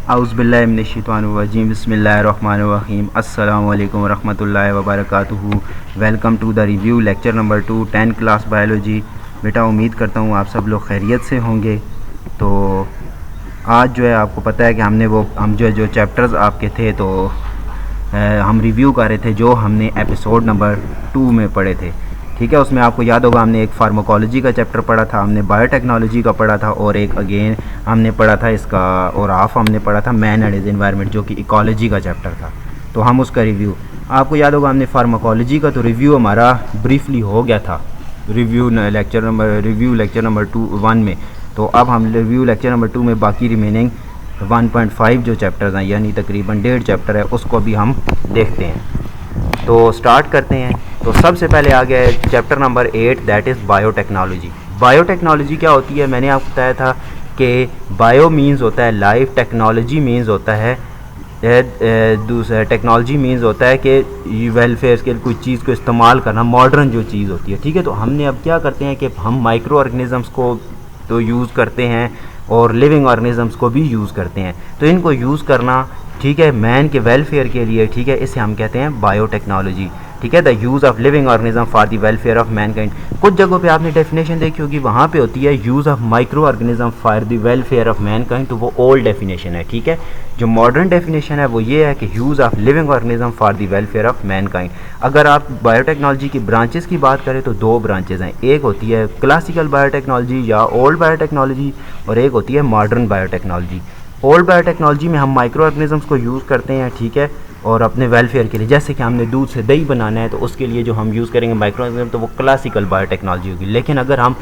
औज़ुबिल्लाहि मिनश्शैतानिर्रजीम बिस्मिल्लाहिर्रहमानिर्रहीम अस्सलामु अलैकुम वरहमतुल्लाहि वबरकातुहू। Welcome to the review lecture number 2 10 class biology. बेटा उम्मीद करता हूँ आप सब लोग खैरियत से होंगे। तो आज जो है आपको पता है कि हम जो चैप्टर्स आपके थे तो हम रिव्यू कर रहे थे जो हमने एपिसोड नंबर 2 में पढ़े थे। ठीक है, उसमें आपको याद होगा हमने एक फार्माकोलॉजी का चैप्टर पढ़ा था, हमने बायोटेक्नोलॉजी का पढ़ा था और एक अगेन हमने पढ़ा था इसका और हाफ हमने पढ़ा था मैन एंड हिज एनवायरनमेंट जो कि इकोलॉजी का चैप्टर था। तो हम उसका रिव्यू आपको याद होगा हमने फार्माकोलॉजी का तो रिव्यू हमारा ब्रीफली हो गया था रिव्यू लेक्चर नंबर 1 में। तो अब हम रिव्यू लेक्चर नंबर 2 में बाकी रिमेनिंग 1.5 जो चैप्टर्स हैं यानी तकरीबन 1.5 चैप्टर है उसको भी हम देखते हैं। तो स्टार्ट करते हैं। तो सबसे पहले आ गया है chapter number 8 that is biotechnology. Biotechnology क्या होती है, मैंने आपको बताया था कि बायो मीन्स होता है लाइफ, टेक्नोलॉजी मीन्स होता है दूसरा टेक्नोलॉजी मीन्स होता है कि वेलफेयर के कोई चीज़ को इस्तेमाल करना, मॉडर्न जो चीज़ होती है। ठीक है, तो हमने अब क्या करते हैं कि हम माइक्रो ऑर्गेनिज़म्स को तो यूज़ करते हैं और लिविंग ऑर्गेनिज़म्स को भी यूज़ करते हैं। तो इनको यूज़ करना ठीक है मैन के वेलफेयर के लिए, ठीक है, इसे हम कहते हैं बायोटेक्नोलॉजी। ठीक है, the use of living organism for the welfare of Mankind. कुछ जगहों पे आपने डेफिनेशन देखी होगी, वहाँ पे होती है use of micro organism for the welfare of Mankind, तो वो ओल्ड डेफिनेशन है। ठीक है, जो मॉडर्न डेफिनेशन है वो ये है कि use of living organism for the welfare of Mankind. अगर आप बायोटेक्नोलॉजी की ब्रांचेस की बात करें तो 2 ब्रांचेस हैं, एक होती है क्लासिकल बायोटेक्नोलॉजी या ओल्ड बायोटेक्नोलॉजी और एक होती है मॉडर्न बायोटेक्नोलॉजी। ओल्ड बायोटेक्नोलॉजी में हम माइक्रो ऑर्गेनिजम्स को यूज़ करते हैं, ठीक है, और अपने वेलफेयर के लिए, जैसे कि हमने दूध से दही बनाना है तो उसके लिए जो हम यूज़ करेंगे माइक्रो ऑर्गेनिज्म, तो वो क्लासिकल बायोटेक्नोलॉजी होगी। लेकिन अगर हम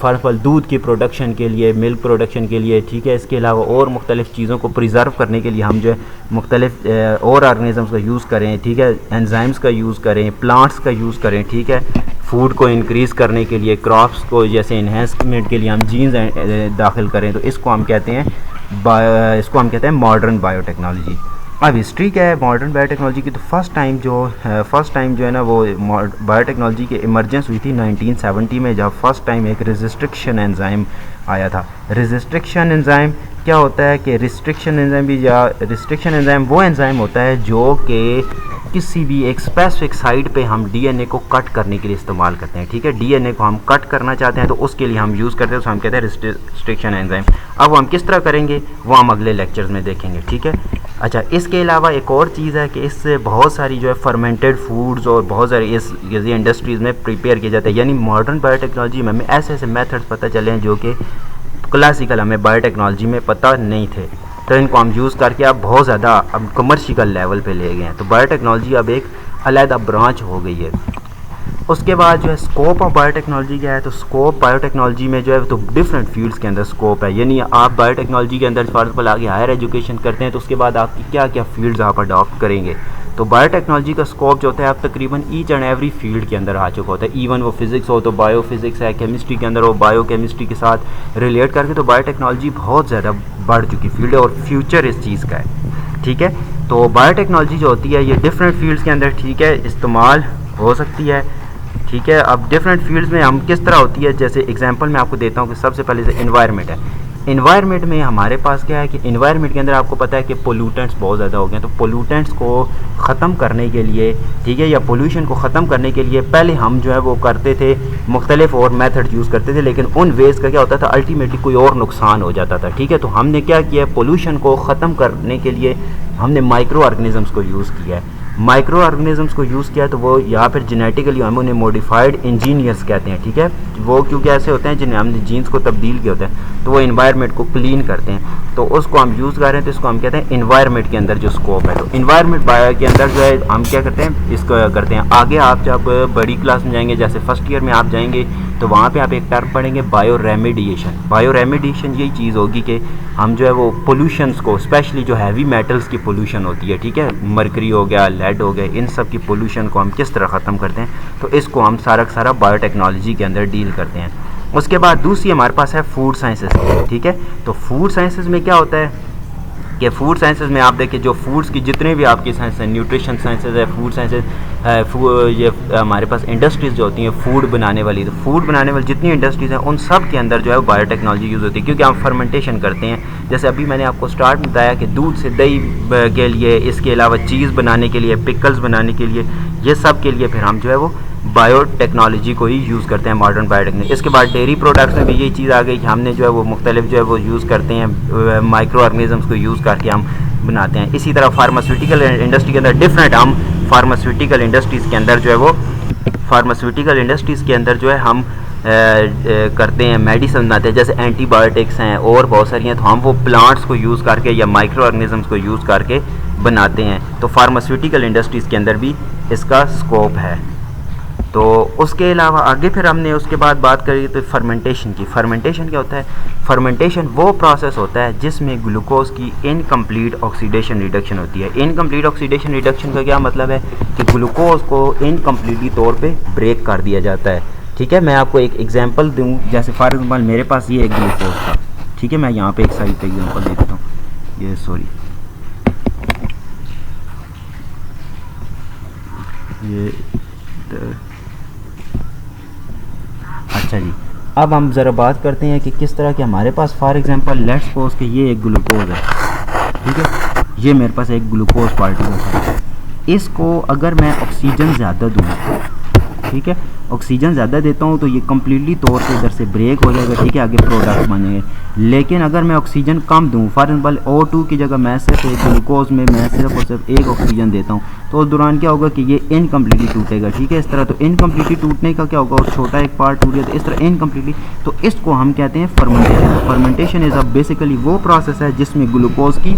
फल दूध की प्रोडक्शन के लिए, मिल्क प्रोडक्शन के लिए, ठीक है, इसके अलावा और मुख्तलिफ़ चीज़ों को प्रिजर्व करने के लिए हम जो है मुख्तलिफ़ और ऑर्गेनिजम्स का यूज़ करें, ठीक है, एंजाइम्स का यूज़ करें, प्लांट्स का यूज़ करें, ठीक है, फूड को इंक्रीज़ करने के लिए, क्रॉप्स को जैसे इन्हेंसमेंट के लिए हम जीन्स दाखिल करें, तो इसको हम कहते हैं मॉडर्न बायोटेक्नोलॉजी। अब हिस्ट्री क्या है मॉडर्न बायोटेक्नोलॉजी की, तो फर्स्ट टाइम जो है ना वो बायोटेक्नोलॉजी की इमरजेंस हुई थी 1970 में, जब फर्स्ट टाइम एक रिस्ट्रिक्शन एंजाइम आया था। रिस्ट्रिक्शन एंजाइम क्या होता है कि रिस्ट्रिक्शन एंजाइम वो एंजाइम होता है जो कि किसी भी एक स्पेसिफिक साइड पे हम डीएनए को कट करने के लिए इस्तेमाल करते हैं। ठीक है, डीएनए को हम कट करना चाहते हैं तो उसके लिए हम यूज़ करते हैं, तो हम कहते हैं रिस्ट्रिक्शन एंजाइम। अब हम किस तरह करेंगे वो हम अगले लेक्चर्स में देखेंगे। ठीक है, अच्छा, इसके अलावा एक और चीज़ है कि इससे बहुत सारी जो है फर्मेंटेड फूड्स और बहुत सारी इस इंडस्ट्रीज़ में प्रिपेयर किए जाते हैं। यानी मॉडर्न बायोटेक्नोलॉजी में हमें ऐसे ऐसे मेथड्स पता चले हैं जो कि क्लासिकल हमें बायोटेक्नोलॉजी में पता नहीं थे, तो इनको हम यूज़ करके अब बहुत ज़्यादा अब कमर्शियल लेवल पे ले गए हैं। तो बायोटेक्नोलॉजी अब एक अलग ब्रांच हो गई है। उसके बाद जो है स्कोप ऑफ बायोटेक्नोलॉजी क्या है, तो स्कोप बायोटेक्नोलॉजी में जो है तो डिफरेंट फील्ड्स के अंदर स्कोप है। यानी आप बायोटेक्नोलॉजी के अंदर फॉर एग्जाम्पल आगे हायर एजुकेशन करते हैं तो उसके बाद आपकी क्या क्या फील्ड्स आप अडॉप्ट करेंगे। तो बायोटेक्नोलॉजी का स्कोप जो होता है आप तकरीबन ईच एंड एवरी फील्ड के अंदर आ चुका होता है। इवन वो फिजिक्स हो तो बायो फिजिक्स है, केमिस्ट्री के अंदर हो बायो केमिस्ट्री के साथ रिलेट करके, तो बायोटेक्नोलॉजी बहुत ज़्यादा बढ़ चुकी फील्ड है और फ्यूचर इस चीज़ का है। ठीक है, तो बायोटेक्नोलॉजी जो होती है ये डिफरेंट फील्ड्स के अंदर, ठीक है, इस्तेमाल हो सकती है। ठीक है, अब डिफरेंट फील्ड्स में हम किस तरह होती है, जैसे एग्जांपल मैं आपको देता हूँ कि सबसे पहले से एनवायरनमेंट है। एनवायरनमेंट में हमारे पास क्या है कि एनवायरनमेंट के अंदर आपको पता है कि पोल्यूटेंट्स बहुत ज़्यादा हो गए हैं, तो पोल्यूटेंट्स को ख़त्म करने के लिए, ठीक है, या पोल्यूशन को ख़त्म करने के लिए पहले हम जो है वो करते थे मुख्तलिफ और मेथड यूज़ करते थे, लेकिन उन वेज का क्या होता था अल्टीमेटली कोई और नुकसान हो जाता था। ठीक है, तो हमने क्या किया, पोल्यूशन को ख़त्म करने के लिए हमने माइक्रो ऑर्गेनिजम्स को यूज़ किया है। माइक्रो ऑर्गेनिजम्स को यूज़ किया तो वो या फिर जेनेटिकली हम उन्हें मॉडिफाइड इंजीनियर्स कहते हैं। ठीक है, वो क्योंकि ऐसे होते हैं जिन्हें हमने जीन्स को तब्दील किया होता है तो वो इन्वायरमेंट को क्लीन करते हैं, तो उसको हम यूज़ कर रहे हैं, तो इसको हम कहते हैं इन्वायरमेंट के अंदर जो स्कोप है। तो इन्वायरमेंट के अंदर जो है हम क्या करते हैं, इसको करते हैं। आगे आप जब बड़ी क्लास में जाएंगे, जैसे फर्स्ट ईयर में आप जाएंगे तो वहाँ पे आप एक टर्म पढ़ेंगे बायो रेमेडिएशन। बायो रेमेडिएशन यही चीज़ होगी कि हम जो है वो पोल्यूशंस को, स्पेशली जो हैवी मेटल्स की पोल्यूशन होती है, ठीक है, मरकरी हो गया, लेड हो गया, इन सब की पोल्यूशन को हम किस तरह ख़त्म करते हैं, तो इसको हम सारा बायोटेक्नोलॉजी के अंदर डील करते हैं। उसके बाद दूसरी हमारे पास है फूड साइंसेस। ठीक है, तो फूड साइंसेस में क्या होता है कि फूड साइंसेस में आप देखिए जो फूड्स की जितने भी आपकी साइंस है, न्यूट्रिशन साइंसेज है, फूड साइंसेज ये हमारे पास इंडस्ट्रीज़ जो होती हैं फूड बनाने वाली, तो फूड बनाने वाली जितनी इंडस्ट्रीज़ हैं उन सब के अंदर जो है बायोटेक्नोलॉजी यूज़ होती है, क्योंकि हम फर्मेंटेशन करते हैं। जैसे अभी मैंने आपको स्टार्ट में बताया कि दूध से दही के लिए, इसके अलावा चीज़ बनाने के लिए, पिकल्स बनाने के लिए, ये सब के लिए फिर हम जो है वो बायोटेक्नोलॉजी को ही यूज़ करते हैं, मॉडर्न बायोटेक्नोलॉजी। इसके बाद डेयरी प्रोडक्ट्स में भी यही चीज़ आ गई कि हमने जो है वो मुख्तलिफ जो है वो यूज़ करते हैं, माइक्रो ऑर्गेनिज़म्स को यूज़ करके हम बनाते हैं। इसी तरह फार्मास्यूटिकल इंडस्ट्री के अंदर डिफरेंट, हम फार्मास्यूटिकल इंडस्ट्रीज़ के अंदर जो है वो फार्मास्यूटिकल इंडस्ट्रीज़ के अंदर जो है हम करते हैं, मेडिसिन बनाते हैं, जैसे एंटीबायोटिक्स हैं और बहुत सारी हैं, तो हम वो प्लांट्स को यूज़ करके या माइक्रो ऑर्गेनिज़म्स को यूज़ करके बनाते हैं। तो फार्मास्यूटिकल इंडस्ट्रीज़ के अंदर भी इसका स्कोप है। तो उसके अलावा आगे फिर हमने उसके बाद बात करी तो फर्मेंटेशन की। फर्मेंटेशन क्या होता है? फर्मेंटेशन वो प्रोसेस होता है जिसमें ग्लूकोज की इनकम्प्लीट ऑक्सीडेशन रिडक्शन होती है। इनकम्प्लीट ऑक्सीडेशन रिडक्शन का क्या मतलब है कि ग्लूकोज को इनकम्प्लीटली तौर पे ब्रेक कर दिया जाता है। ठीक है, मैं आपको एक एग्जांपल दूं, जैसे फॉर एग्जांपल मेरे पास ये एक ग्लूकोज था, ठीक है, मैं यहाँ पे एक साइड पे एग्जांपल दे देता हूँ, ये सॉरी ये अच्छा जी। अब हम ज़रा बात करते हैं कि किस तरह के हमारे पास फॉर एग्जांपल लेट्स सपोज कि ये एक ग्लूकोज है, ठीक है, ये मेरे पास एक ग्लूकोज पार्टिकल है। इसको अगर मैं ऑक्सीजन ज़्यादा दूँ, ठीक है, ऑक्सीजन ज़्यादा देता हूँ तो ये कम्प्लीटली तौर पे इधर से ब्रेक हो जाएगा, ठीक है, आगे प्रोडक्ट बनेंगे। लेकिन अगर मैं ऑक्सीजन कम दूँ, फॉर एग्जांपल O2 की जगह मैं सिर्फ एक ग्लूकोज में मैं सिर्फ और सिर्फ एक ऑक्सीजन देता हूँ, तो उस दौरान क्या होगा कि ये इनकम्प्लीटली टूटेगा, ठीक है, इस तरह। तो इनकम्प्लीटली टूटने का क्या होगा, और छोटा एक पार्ट टूट गया, तो इस तरह इनकम्प्लीटली, तो इसको हम कहते हैं फर्मेंटेशन। फर्मेंटेशन इज़ बेसिकली वो प्रोसेस है जिसमें ग्लूकोज की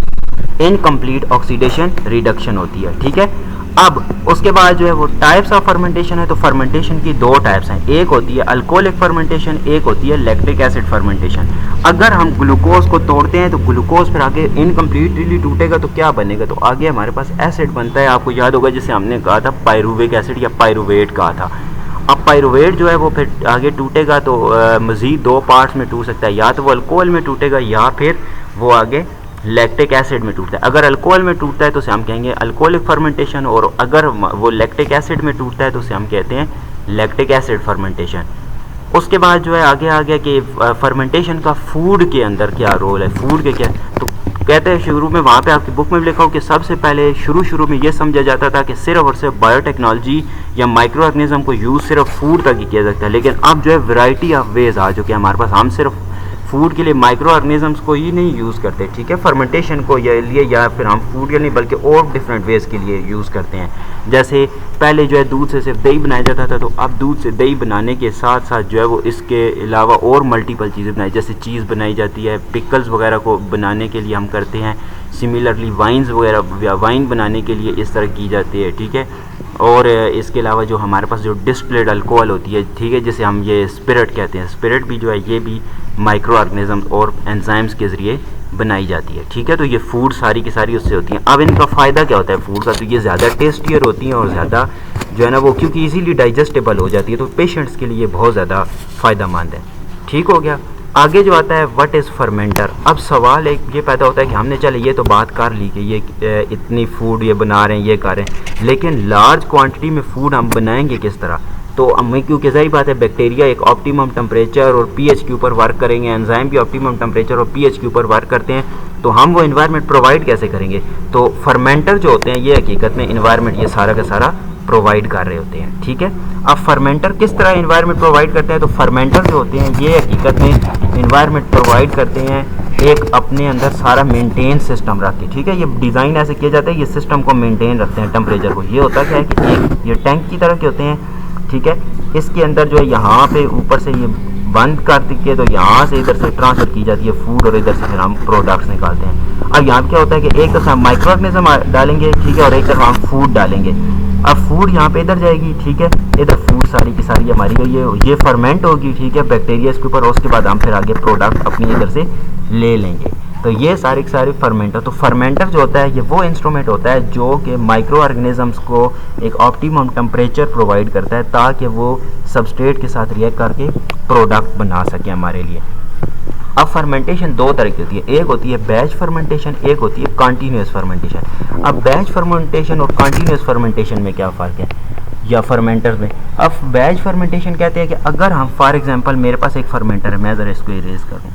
इनकम्प्लीट ऑक्सीडेशन रिडक्शन होती है, ठीक है। अब उसके बाद जो है वो टाइप्स ऑफ फर्मेंटेशन है, तो फर्मेंटेशन की दो टाइप्स हैं, एक होती है अल्कोहलिक फर्मेंटेशन, एक होती है लैक्टिक एसिड फर्मेंटेशन। अगर हम ग्लूकोज को तोड़ते हैं तो ग्लूकोज फिर आगे इनकम्प्लीटली टूटेगा, तो क्या बनेगा, तो आगे हमारे पास एसिड बनता है। आपको याद होगा जिसे हमने कहा था पायरुविक एसिड या पायरुवेट कहा था। अब पायरुवेट जो है वो फिर आगे टूटेगा तो मज़ीद दो पार्ट्स में टूट सकता है, या तो वो अल्कोहल में टूटेगा या फिर वो आगे लैक्टिक एसिड में टूटता है। अगर अल्कोहल में टूटता है तो उसे हम कहेंगे अल्कोहलिक फर्मेंटेशन, और अगर वो लैक्टिक एसिड में टूटता है तो उसे हम कहते हैं लैक्टिक एसिड फर्मेंटेशन। उसके बाद जो है आगे आ गया कि फर्मेंटेशन का फूड के अंदर क्या रोल है, फूड के क्या, तो कहते हैं शुरू में वहाँ पे आपकी बुक में भी लिखा हो कि सबसे पहले शुरू में ये समझा जाता था कि सिर्फ और सिर्फ बायोटेक्नोलॉजी या माइक्रो ऑर्गेनिज्म को यूज़ सिर्फ फूड तक ही किया जाता है, लेकिन अब जो है वैरायटी ऑफ वेज आ चुके हैं हमारे पास। हम सिर्फ फूड के लिए माइक्रो ऑर्गेनिजम्स को ही नहीं यूज़ करते, ठीक है, फर्मेंटेशन को या लिए, या फिर हम फूड के लिए बल्कि और डिफरेंट वेज के लिए यूज़ करते हैं। जैसे पहले जो है दूध से सिर्फ दही बनाया जाता था, तो अब दूध से दही बनाने के साथ साथ जो है वो इसके अलावा और मल्टीपल चीज़ें बनाई, जैसे चीज़ बनाई जाती है, पिकल्स वगैरह को बनाने के लिए हम करते हैं। सिमिलरली वाइन्स वगैरह, वाइन बनाने के लिए इस तरह की जाती है, ठीक है। और इसके अलावा जो हमारे पास जो डिस्टिल्ड अल्कोहल होती है, ठीक है, जिसे हम ये स्पिरिट कहते हैं, स्पिरिट भी जो है ये भी माइक्रो ऑर्गेनिज्म और एंजाइम्स के ज़रिए बनाई जाती है, ठीक है। तो ये फूड सारी की सारी उससे होती हैं। अब इनका फ़ायदा क्या होता है फूड का, तो ये ज़्यादा टेस्टियर होती हैं और ज़्यादा जो है ना वो क्योंकि इजीली डाइजेस्टेबल हो जाती है, तो पेशेंट्स के लिए बहुत ज़्यादा फ़ायदा मंद है, ठीक हो गया। आगे जो आता है व्हाट इज़ फर्मेंटर। अब सवाल एक ये पैदा होता है कि हमने चले ये तो बात कर ली कि ये इतनी फूड ये बना रहे हैं, ये कर रहे हैं, लेकिन लार्ज क्वांटिटी में फूड हम बनाएंगे किस तरह। तो हमें क्योंकि सही बात है बैक्टीरिया एक ऑप्टिमम टेम्परेचर और पीएच के ऊपर वर्क करेंगे, एंजाइम भी ऑप्टिमम टेम्परेचर और पीएच के ऊपर वर्क करते हैं, तो हम वो इन्वायरमेंट प्रोवाइड कैसे करेंगे। तो फर्मेंटर जो होते हैं ये हकीकत में इन्वायरमेंट ये सारा का सारा प्रोवाइड कर रहे होते हैं, ठीक है। अब फर्मेंटर किस तरह इन्वायरमेंट प्रोवाइड करते हैं, तो फर्मेंटर जो होते हैं ये हकीकत में इन्वायरमेंट प्रोवाइड करते हैं एक अपने अंदर सारा मेंटेन सिस्टम रख के, ठीक है। ये डिज़ाइन ऐसे किया जाता है, ये सिस्टम को मेंटेन रखते हैं टेम्परेचर को। ये होता क्या है कि एक ये टैंक की तरह के होते हैं, ठीक है, इसके अंदर जो है यहाँ पे ऊपर से ये बंद कर के तो यहाँ से इधर से ट्रांसफर की जाती है फूड और इधर से फिर हम प्रोडक्ट्स निकालते हैं। अब यहाँ क्या होता है कि एक तरफ हम माइक्रो ऑर्गेनिज्म डालेंगे, ठीक है, और एक तरफ हम फूड डालेंगे। अब फूड यहाँ पे इधर जाएगी, ठीक है, इधर फूड सारी की सारी हमारी ये फर्मेंट होगी, ठीक है, बैक्टीरिया इसके ऊपर, उसके बाद हम फिर आगे प्रोडक्ट अपनी इधर से ले लेंगे। तो ये सारी की सारी फर्मेंटर। तो फर्मेंटर जो होता है ये वो इंस्ट्रूमेंट होता है जो कि माइक्रो ऑर्गेनिजम्स को एक ऑप्टिमम टेम्परेचर प्रोवाइड करता है ताकि वो सबस्ट्रेट के साथ रिएक्ट करके प्रोडक्ट बना सके हमारे लिए। अब फर्मेंटेशन दो तरह की होती है, एक होती है बैच फर्मेंटेशन, एक होती है कंटिन्यूस फर्मेंटेशन। अब बैच फर्मेंटेशन और कंटिन्यूस फर्मेंटेशन में क्या फ़र्क है। या फर्मेंटर में। अब बैच फर्मेंटेशन कहते हैं कि अगर हम फॉर एग्जांपल मेरे पास एक फर्मेंटर है, मैं ज़रा इसको इरेज करूँ।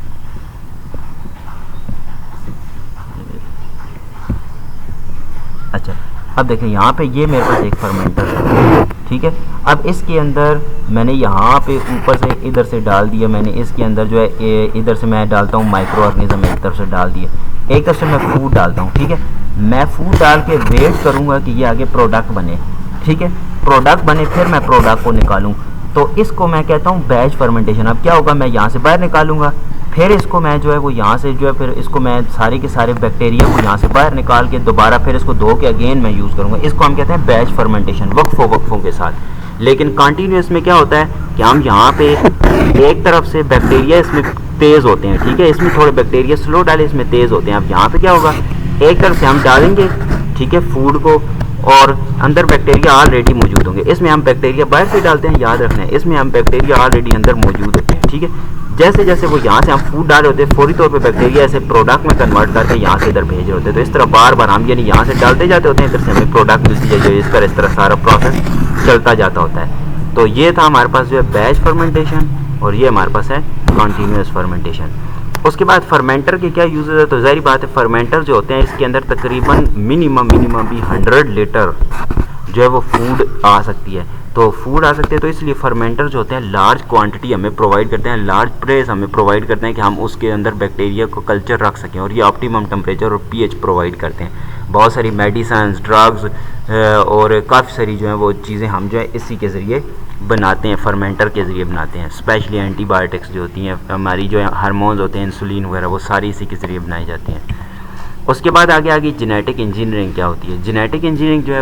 अच्छा, अब देखें यहाँ पे ये मेरे पास एक फर्मेंटर है, ठीक है। अब इसके अंदर मैंने यहाँ पे ऊपर से इधर से डाल दिया, मैंने इसके अंदर जो है इधर से मैं डालता हूँ माइक्रो ऑर्गेनिज्म, एक तरफ से डाल दिया, एक तरफ से मैं फूड डालता हूँ, ठीक है। मैं फूड डाल के वेट करूँगा कि ये आगे प्रोडक्ट बने, ठीक है। प्रोडक्ट बने, फिर मैं प्रोडक्ट को निकालूँ, तो इसको मैं कहता हूँ बैच फर्मेंटेशन। अब क्या होगा, मैं यहाँ से बाहर निकालूंगा, फिर इसको मैं जो है वो यहाँ से जो है फिर इसको मैं सारे के सारे बैक्टीरिया को यहाँ से बाहर निकाल के दोबारा फिर इसको धो के अगेन मैं यूज़ करूँगा। इसको हम कहते हैं बैच फर्मेंटेशन, वक्फों के साथ। लेकिन कंटिन्यूस में क्या होता है कि हम यहाँ पे एक तरफ से बैक्टीरिया इसमें तेज़ होते हैं, ठीक है, इसमें थोड़े बैक्टीरिया स्लो डाले, इसमें तेज़ होते हैं। अब यहाँ पे क्या होगा, एक तरफ से हम डालेंगे, ठीक है, फूड को, और अंदर बैक्टीरिया ऑलरेडी मौजूद होंगे। इसमें हम बैक्टीरिया बाहर से डालते हैं, याद रखना है, इसमें हम बैक्टीरिया ऑलरेडी अंदर मौजूद होते हैं, ठीक है। जैसे जैसे वो यहाँ से हम फूड डाले होते हैं, फौरी तौर पे बैक्टीरिया ऐसे प्रोडक्ट में कन्वर्ट करके यहाँ से इधर भेज रहे होते हैं। तो इस तरह बार बार हम यानी यहाँ से डालते जाते होते हैं, इधर से हमें प्रोडक्ट मिलती जाए, इस तरह सारा प्रोसेस चलता जाता होता है। तो ये था हमारे पास जो है बैच फर्मेंटेशन, और ये हमारे पास है कॉन्टीन्यूस फर्मेंटेशन। उसके बाद फर्मेंटर के क्या यूजेस है, तो ज़ाहिर बात है फर्मेंटर जो होते हैं इसके अंदर तकरीबन मिनिमम भी 100 लीटर जो है वो फूड आ सकती है, तो फूड आ सकते हैं। तो इसलिए फर्मेंटर जो होते हैं लार्ज क्वांटिटी हमें प्रोवाइड करते हैं, लार्ज प्रेस हमें प्रोवाइड करते हैं कि हम उसके अंदर बैक्टीरिया को कल्चर रख सकें, और ये ऑप्टिमम टेम्परेचर और पीएच प्रोवाइड करते हैं। बहुत सारी मेडिसिन, ड्रग्स और काफ़ी सारी जो है वो चीज़ें हम जो है इसी के ज़रिए बनाते हैं, फर्मेंटर के ज़रिए बनाते हैं। स्पेशली एंटीबायोटिक्स जो होती हैं, हमारी जो है हार्मोन्स होते हैं, इंसुलिन वगैरह, वो सारी इसी के ज़रिए बनाई जाती हैं। उसके बाद आगे जेनेटिक इंजीनियरिंग क्या होती है। जेनेटिक इंजीनियरिंग जो है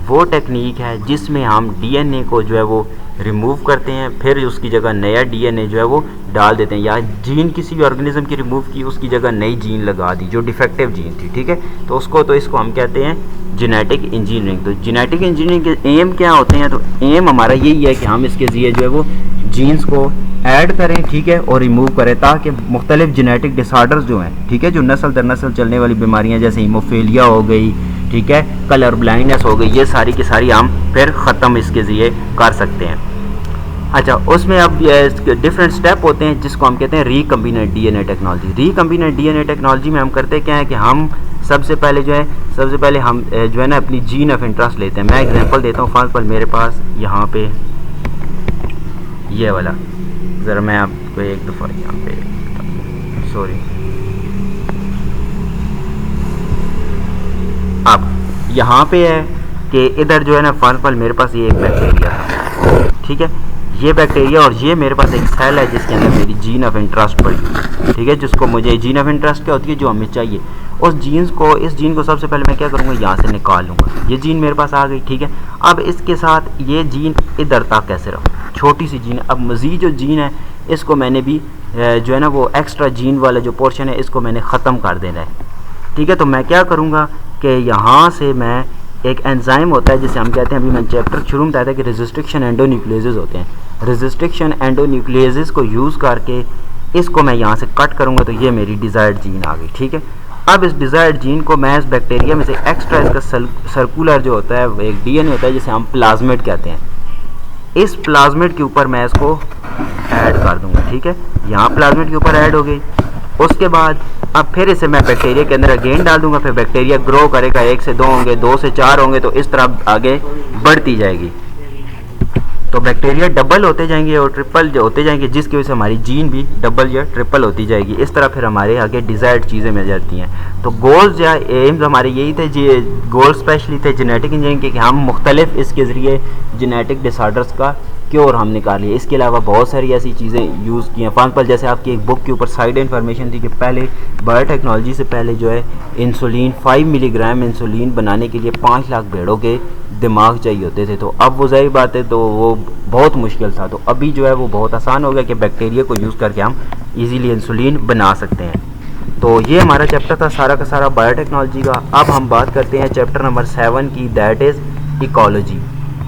वो टेक्निक है जिसमें हम डीएनए को जो है वो रिमूव करते हैं, फिर उसकी जगह नया डीएनए जो है वो डाल देते हैं, या जीन किसी भी ऑर्गेनिज्म की रिमूव की, उसकी जगह नई जीन लगा दी जो डिफेक्टिव जीन थी, ठीक है। तो इसको हम कहते हैं जेनेटिक इंजीनियरिंग। तो जेनेटिक इंजीनियरिंग के एम क्या होते हैं, तो एम हमारा यही है कि हम इसके ज़रिए जो है वो जीन्स को ऐड करें, ठीक है, और रिमूव करें, ताकि मुख्तलिफ जेनेटिक डिसऑर्डर्स जो हैं, ठीक है, जो नस्ल दर नस्ल चलने वाली बीमारियां जैसे हीमोफीलिया हो गई, ठीक है, कलर ब्लाइंडनेस हो गई, ये सारी की सारी हम फिर ख़त्म इसके ज़रिए कर सकते हैं। अच्छा, उसमें अब डिफरेंट स्टेप होते हैं जिसको हम कहते हैं recombinant DNA technology. Recombinant DNA technology में हम करते क्या है कि हम सबसे पहले हम जो है ना अपनी जीन ऑफ इंटरेस्ट लेते हैं। मैं एग्जांपल देता हूँ, फॉर एग्जांपल मेरे पास यहाँ पे ये वाला, ज़रा मैं आपको एक दफ़ा यहाँ पे सॉरी, अब यहाँ पे है कि इधर जो है ना फॉर एग्जांपल मेरे पास ये एक बैक्टीरिया है, ठीक है, ये बैक्टीरिया, और ये मेरे पास एक सेल है जिसके अंदर मेरी जीन ऑफ इंटरेस्ट पड़ी है, ठीक है, जिसको मुझे जीन ऑफ इंटरेस्ट क्या होती है, जो हमें चाहिए, इस जीन को सबसे पहले मैं क्या करूँगा, यहाँ से निकाल लूँगा। ये जीन मेरे पास आ गई, ठीक है। अब इसके साथ ये जीन इधर तक कैसे रखूँ, छोटी सी जीन। अब मज़ीद जो जीन है इसको मैंने भी जो है ना वो एक्स्ट्रा जीन वाला जो पोर्शन है इसको मैंने ख़त्म कर देना है, ठीक है। तो मैं क्या करूँगा कि यहाँ से मैं एक एंजाइम होता है जिसे हम कहते हैं, अभी मैंने चैप्टर शुरू में बताया था कि रेजिस्ट्रिक्शन एंडोन्यूक्लियसेस होते हैं, रेजिस्ट्रिक्शन एंडोन्यूक्लियसेस को यूज़ करके इसको मैं यहाँ से कट करूँगा, तो ये मेरी डिज़ायर्ड जीन आ गई, ठीक है। अब इस डिज़ायर्ड जीन को मैं इस बैक्टीरिया में से एक्स्ट्रा इसका सर्कुलर जो होता है एक डीएनए होता है जिसे हम प्लाज्मिड कहते हैं, इस प्लाज्मिड के ऊपर मैं इसको ऐड कर दूँगा, ठीक है। यहाँ प्लाज्मिड के ऊपर ऐड हो गई। उसके बाद अब फिर इसे मैं बैक्टीरिया के अंदर अगेन डाल दूंगा, फिर बैक्टीरिया ग्रो करेगा, 1 से 2 होंगे, 2 से 4 होंगे, तो इस तरह आगे बढ़ती जाएगी। तो बैक्टीरिया डबल होते जाएंगे और ट्रिपल होते जाएंगे, जिसकी वजह से हमारी जीन भी डबल या ट्रिपल होती जाएगी। इस तरह फिर हमारे आगे डिज़ायर्ड चीज़ें मिल जाती हैं। तो गोल्स या एम्स हमारे यही थे जी, गोल स्पेशली थे जेनेटिक इंजीनियरिंग के, कि हम मुख्तलिफ इसके ज़रिए जेनेटिक डिसऑर्डर्स का क्योर हम निकालिए। इसके अलावा बहुत सारी ऐसी चीज़ें यूज़ की हैं। फॉर एग्जाम्पल जैसे आपकी एक बुक के ऊपर साइड इन्फॉर्मेशन थी कि पहले बायोटेक्नोलॉजी से पहले जो है इंसुलिन 5 मिलीग्राम इंसुलिन बनाने के लिए 5 लाख भेड़ों के दिमाग चाहिए होते थे। तो अब वो ज़ाहिर बात है तो वो बहुत मुश्किल था। तो अभी जो है वो बहुत आसान हो गया कि बैक्टीरिया को यूज़ करके हम ईज़िली इंसुलिन बना सकते हैं। तो ये हमारा चैप्टर था सारा का सारा बायोटेक्नोलॉजी का। अब हम बात करते हैं चैप्टर नंबर 7 की, दैट इज़ इकोलॉजी।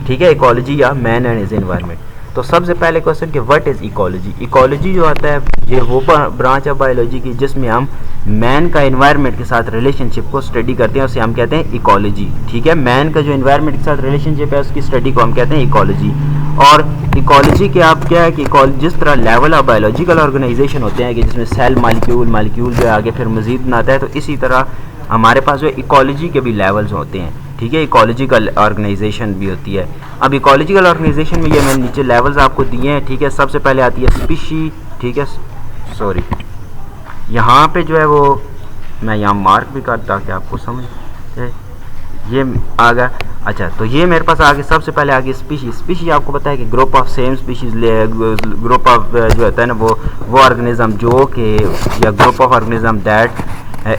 ठीक है, इकोलॉजी या मैन एंड हिज एनवायरनमेंट। तो सबसे पहले क्वेश्चन कि व्हाट इज़ इकोलॉजी। इकोलॉजी जो आता है ये वो ब्रांच है बायोलॉजी की जिसमें हम मैन का एनवायरनमेंट के साथ रिलेशनशिप को स्टडी करते हैं, उसे हम कहते हैं इकोलॉजी। ठीक है, मैन का जो एनवायरनमेंट के साथ रिलेशनशिप है उसकी स्टडी को हम कहते हैं इकोलॉजी। और इकोलॉजी के आप क्या है कि जिस तरह लेवल ऑफ बायोलॉजिकल ऑर्गेनाइजेशन होते हैं कि जिसमें सेल मालिक्यूल जो है आगे फिर मजीद बनाता है, तो इसी तरह हमारे पास जो इकोलॉजी के भी लेवल्स होते हैं। ठीक है, इकोलॉजिकल ऑर्गेनाइजेशन भी होती है। अब इकोलॉजिकल ऑर्गेनाइजेशन में ये मैंने नीचे लेवल्स आपको दिए हैं। ठीक है, सबसे पहले आती है स्पीशी। ठीक है, सॉरी यहाँ पे जो है वो मैं यहाँ मार्क भी करता ताकि आपको समझ ये आ गया। अच्छा, तो ये मेरे पास आगे सबसे पहले आगे स्पीशी आपको पता है कि group of same species group of जो होता है ना वो ऑर्गेनिज्म जो कि या group of organism that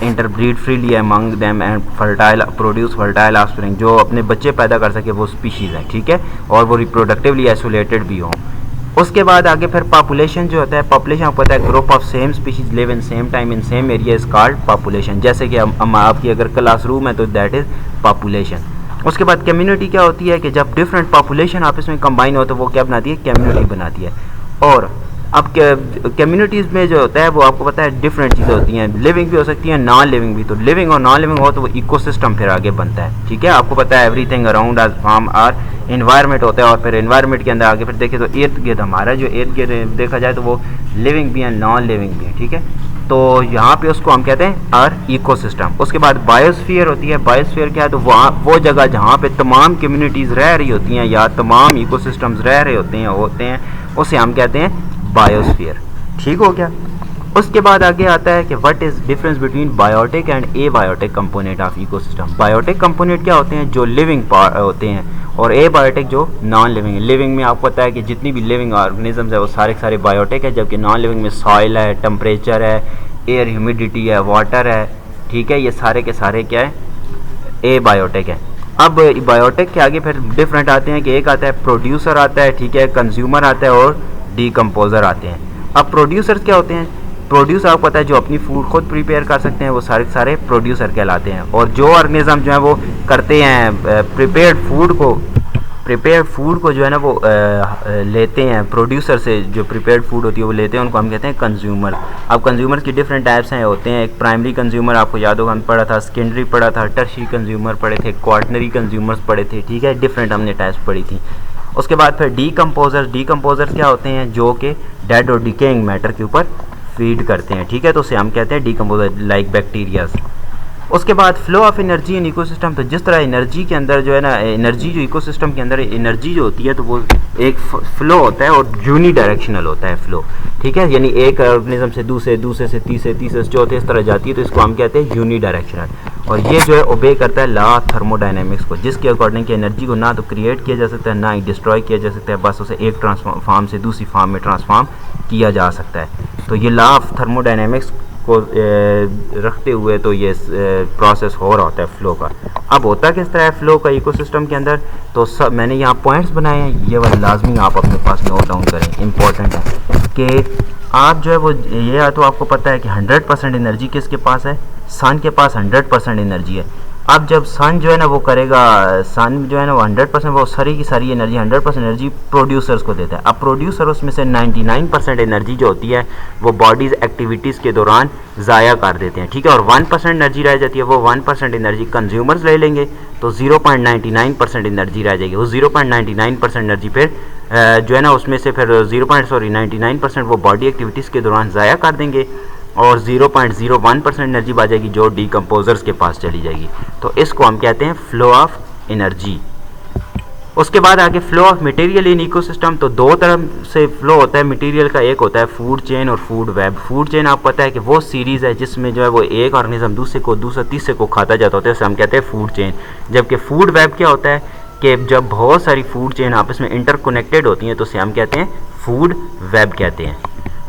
interbreed freely among them and produce fertile offspring, जो अपने बच्चे पैदा कर सके वो स्पीशीज़ हैं। ठीक है, और वो रिप्रोडक्टिवली आइसोलेटेड भी हों। उसके बाद आगे फिर पॉपुलेशन जो होता है, पॉपुलेशन आपको पता है group of same species live in same time in same area is called population. जैसे कि हम आपकी अगर क्लासरूम है तो दैट इज पॉपुलेशन। उसके बाद कम्युनिटी क्या होती है कि जब डिफरेंट पॉपुलेशन आपस में कंबाइन हो तो वो क्या बनाती है, कम्युनिटी बनाती है। और अब कम्युनिटीज़ में जो होता है वो आपको पता है डिफरेंट चीज़ें होती हैं, लिविंग भी हो सकती हैं, नॉन लिविंग भी। तो लिविंग और नॉन लिविंग हो तो वो इकोसिस्टम फिर आगे बनता है। ठीक है, आपको पता है everything around us form our environment होता है, और फिर इन्वायरमेंट के अंदर आगे फिर देखें तो इर्द गिर्द हमारा जो इर्द गिर्द देखा जाए तो वो लिविंग भी है, नॉन लिविंग भी है। ठीक है, तो यहाँ पे उसको हम कहते हैं आर इकोसिस्टम। उसके बाद बायोस्फीयर होती है। बायोस्फीयर क्या है, तो वहाँ वो जगह जहाँ पे तमाम कम्युनिटीज़ रह रही होती हैं या तमाम इकोसिस्टम्स रह रहे होते हैं उसे हम कहते हैं बायोस्फीयर। ठीक हो गया। उसके बाद आगे आता है कि what is difference between biotic and abiotic component of ecosystem. Biotic component क्या होते हैं, जो लिविंग होते हैं, और एबायोटिक जो नॉन लिविंग है। लिविंग में आपको पता है कि जितनी भी लिविंग ऑर्गेनिजम्स है वो सारे के सारे बायोटिक है, जबकि नॉन लिविंग में सॉइल है, टेम्परेचर है, एयर ह्यूमिडिटी है, वाटर है। ठीक है, ये सारे के सारे क्या है, एबायोटिक है। अब बायोटिक के आगे फिर डिफरेंट आते हैं कि एक आता है प्रोड्यूसर आता है, ठीक है, कंज्यूमर आता है और डीकम्पोजर आते हैं। अब प्रोड्यूसर्स क्या होते हैं, प्रोड्यूसर आपको पता है जो अपनी फूड खुद प्रिपेयर कर सकते हैं वो सारे सारे प्रोड्यूसर कहलाते हैं। और जो ऑर्गेनिज्म जो है वो करते हैं प्रिपेयर्ड फूड को जो है ना वो लेते हैं प्रोड्यूसर से, जो प्रिपेयर्ड फूड होती है वो लेते हैं, उनको हम कहते हैं कंज्यूमर। अब कंज्यूमर की डिफरेंट टाइप्स हैं होते हैं। एक प्राइमरी कंज्यूमर आपको याद होगा हम पढ़ा था, सेकेंडरी पढ़ा था, टर्शियरी कंज्यूमर पढ़े थे, क्वार्टनरी कंज्यूमर्स पढ़े थे। ठीक है, डिफरेंट हमने टाइप्स पढ़ी थी। उसके बाद फिर डीकम्पोजर्स क्या होते हैं, जो कि डेड और डिकेइंग मैटर के ऊपर फीड करते हैं। ठीक है, तो उसे हम कहते हैं डीकम्पोजर, लाइक बैक्टीरियाज। उसके बाद flow of energy in ecosystem, तो जिस तरह एनर्जी के अंदर जो है ना, एनर्जी जो इकोसिस्टम के अंदर एनर्जी जो होती है तो वो एक फ्लो होता है और यूनी डायरेक्शनल होता है फ्लो। ठीक है, यानी एक ऑर्गेनिज्म से दूसरे से तीसरे चौथे इस तरह जाती है, तो इसको हम कहते हैं यूनी डायरेक्शनल। और ये जो है ओबे करता है लॉ ऑफ थर्मोडायनेमिक्स को, जिसके अकॉर्डिंग की एनर्जी को ना तो क्रिएट किया जा सकता है ना ही डिस्ट्रॉय किया जा सकता है, बस उसे एक फॉर्म से दूसरी फॉर्म में ट्रांसफॉर्म किया जा सकता है। तो ये लॉ ऑफ थर्मोडायनेमिक्स को रखते हुए तो ये प्रोसेस हो रहा होता है फ्लो का। अब होता किस तरह है फ्लो का इकोसिस्टम के अंदर, तो सब मैंने यहाँ पॉइंट्स बनाए हैं, ये वाला लाजमी आप अपने पास नोट डाउन करें, इंपॉर्टेंट है कि आप जो है वो ये तो आपको पता है कि 100% एनर्जी किसके पास है, सन के पास 100% एनर्जी है। अब जब सन जो है ना वो करेगा, सन जो है ना वो 100% वो सारी की सारी एनर्जी 100% एनर्जी प्रोड्यूसर्स को देता है। अब प्रोड्यूसर उसमें से 99% एनर्जी जो होती है वो बॉडीज़ एक्टिविटीज़ के दौरान ज़ाया कर देते हैं। ठीक है, और 1% एनर्जी रह जाती है, वो 1% एनर्जी कंज्यूमर्स ले लेंगे, तो 0.99% एनर्जी रह जाएगी। वो 0.99% एनर्जी फिर जो है ना उसमें से फिर 99% वो बॉडी एक्टिविटीज़ के दौरान ज़ाया कर देंगे, और 0.01% एनर्जी आ जाएगी जो डीकम्पोजर्स के पास चली जाएगी। तो इसको हम कहते हैं फ्लो ऑफ एनर्जी। उसके बाद आगे flow of material in ecosystem, तो दो तरह से फ्लो होता है मटेरियल का, एक होता है फूड चेन और फूड वेब। फूड चेन आपको पता है कि वो सीरीज़ है जिसमें जो है वो एक ऑर्गेनिज्म दूसरा तीसरे को खाता जाता होता है, उसे हम कहते हैं फूड चेन। जबकि फूड वेब क्या होता है कि जब बहुत सारी फूड चेन आपस में इंटरकनेक्टेड होती हैं तो उसे हम कहते हैं फूड वेब कहते हैं।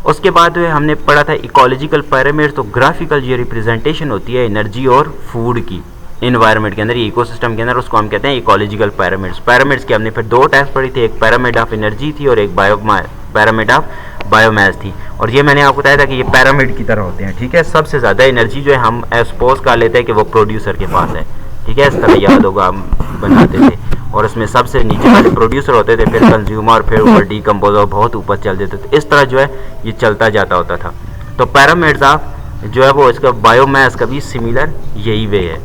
उसके बाद हमने पढ़ा था इकोलॉजिकल पिरामिड, तो ग्राफिकल ये रिप्रेजेंटेशन होती है एनर्जी और फूड की इन्वायरमेंट के अंदर, इकोसिस्टम के अंदर, उसको हम कहते हैं इकोलॉजिकल पिरामिड्स की हमने फिर दो टाइप्स पढ़ी थी, एक पिरामिड ऑफ एनर्जी थी और एक पिरामिड ऑफ बायोमास थी। और ये मैंने आपको बताया था कि ये पिरामिड की तरह होते हैं। ठीक है, सबसे ज़्यादा एनर्जी जो है हम सपोज कर लेते हैं कि वो प्रोड्यूसर के पास है। ठीक है, इस तरह याद होगा हम बनाते थे। और उसमें सबसे नीचे वाले प्रोड्यूसर होते थे, फिर कंज्यूमर, फिर ऊपर डीकम्पोजर, बहुत ऊपर चल देते थे। इस तरह जो है ये चलता जाता होता था। तो पिरामिड्स ऑफ जो है वो इसका बायोमास का भी सिमिलर यही वे है।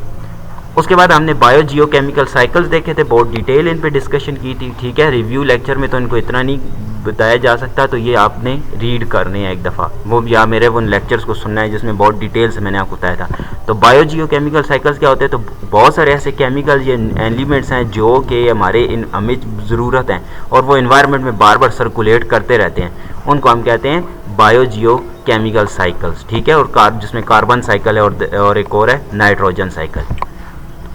उसके बाद हमने बायो जियोकेमिकल साइकिल्स देखे थे, बहुत डिटेल इन पे डिस्कशन की थी, ठीक है। रिव्यू लेक्चर में तो इनको इतना नहीं बताया जा सकता, तो ये आपने रीड करने हैं एक दफ़ा, वो या मेरे उन लेक्चर्स को सुनना है जिसमें बहुत डिटेल से मैंने आपको बताया था। तो बायो जियोकेमिकल साइकिल्स क्या होते हैं? तो बहुत सारे ऐसे केमिकल ये एलिमेंट्स हैं जो कि हमारे इन हमें ज़रूरत हैं और वो इन्वायरमेंट में बार बार सर्कुलेट करते रहते हैं, उनको हम कहते हैं बायो जियो केमिकल साइकिल्स, ठीक है। और जिसमें कार्बन साइकिल है और एक और है नाइट्रोजन साइकिल।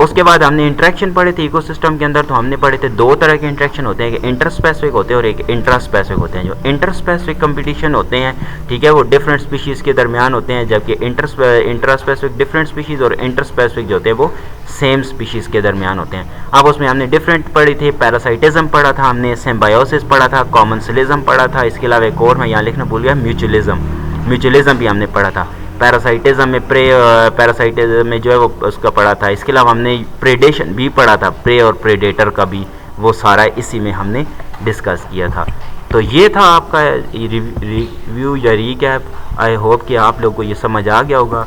उसके बाद हमने इंटरेक्शन पढ़े थे इकोसिस्टम के अंदर। तो हमने पढ़े थे दो तरह के इंटरेक्शन होते हैं, एक इंटरस्पेसिफिक होते हैं और एक इंट्रास्पेसिफिक होते हैं। जो इंटरस्पेसिफिक कंपटीशन होते हैं, ठीक है, वो डिफरेंट स्पीशीज़ के दरमियान होते हैं, जबकि इंट्रास्पेसिफिक डिफरेंट स्पीशीज़ और इंटरस्पेसिफिक जो होते हैं वो सेम स्पीशीज़ के दरमियान होते हैं। अब उसमें हमने डिफरेंट पढ़ी थी, पैरासाइटिज्म पढ़ा था हमने, सिम्बायोसिस पढ़ा था, कॉमन्सलिज्म पढ़ा था, इसके अलावा एक और मैं यहाँ लिखना भूल गया, म्यूचुअलिज्म भी हमने पढ़ा था। पैरासाइटिज्म में पैरासाइटिज्म में जो है वो उसका पढ़ा था। इसके अलावा हमने प्रेडेशन भी पढ़ा था, प्रे और प्रेडेटर का भी, वो सारा इसी में हमने डिस्कस किया था। तो ये था आपका रिव्यू या रीकैप। आई होप कि आप लोग को ये समझ आ गया होगा।